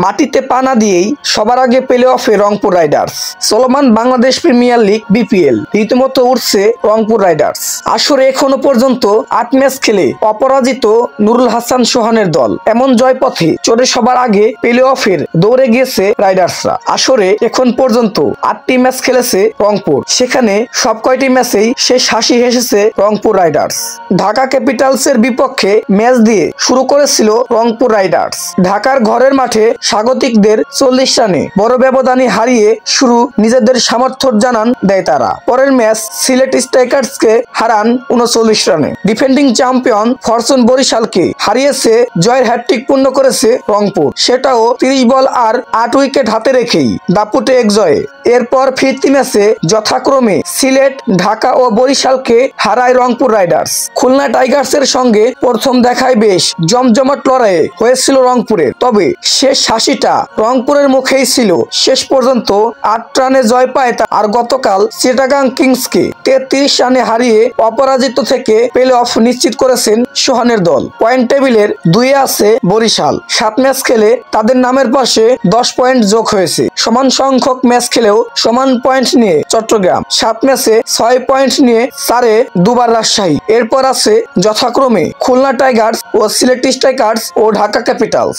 মাটিতে পা না দিয়েই সবার আগে প্লে অফে রংপুর রাইডার্স। চলমান বাংলাদেশ প্রিমিয়ার লিগ বিপিএল রীতিমতো উঠছে রংপুর রাইডার্স। আসরে এখনো পর্যন্ত ৮ ম্যাচ খেলে অপরাজিত নুরুল হাসান সোহানের দল এমন জয়পথে চড়ে সবার আগে প্লে অফের দৌড়ে গিয়েছে রাইডার্সরা। আসরে এখন পর্যন্ত ৮টি ম্যাচ খেলেছে রংপুর, সেখানে সব কয়টি ম্যাচেই শেষ হাসি হেসেছে রংপুর রাইডার্স। ঢাকা ক্যাপিটালসের বিপক্ষে ম্যাচ দিয়ে শুরু করেছিল রংপুর রাইডার্স। ঢাকার ঘরের মাঠে স্বাগতিকদের ৪০ রানে বড় ব্যবধানে হারিয়ে শুরু নিজেদের সামর্থ্য জানান দেয় তারা। পরের ম্যাচ সিলেট স্ট্রাইকার্সকে হারান ৩৯ রানে। ডিফেন্ডিং চ্যাম্পিয়ন ফরচুন বরিশালকে হারিয়েছে, জয়ের হ্যাটট্রিক পূর্ণ করেছে রংপুর, সেটাও ৩০ বল আর ৮ উইকেট হাতে রেখেই দাপুটে এক জয়ে। এরপর ফিরতি ম্যাচে যথাক্রমে সিলেট, ঢাকা ও বরিশালকে হারায় রংপুর রাইডার্স। খুলনা টাইগার্সের সঙ্গে প্রথম দেখায় বেশ জমজমাট লড়াইয়ে হয়েছিল রংপুরের, তবে শেষ হাসিটা রংপুরের মুখেই ছিল। শেষ পর্যন্ত ৮ রানে জয় পায় আর গতকাল চিটাগাং কিংসকে ৩৩ রানে হারিয়ে অপরাজিত থেকে প্লে অফ নিশ্চিত করেছেন সোহানের দল। পয়েন্ট টেবিলের ২-এ আছে বরিশাল। ৭ ম্যাচ খেলে তাদের নামের পাশে ১০ পয়েন্ট যোগ হয়েছে। সমান সংখ্যক ম্যাচ খেলেও সমান পয়েন্ট নিয়ে চট্টগ্রাম, ৭ ম্যাচে ৬ পয়েন্ট নিয়ে ৪-এ দুবার রাজশাহী। এরপর আছে যথাক্রমে খুলনা টাইগার্স ও সিলেট স্ট্রাইকার্স ও ঢাকা ক্যাপিটালস।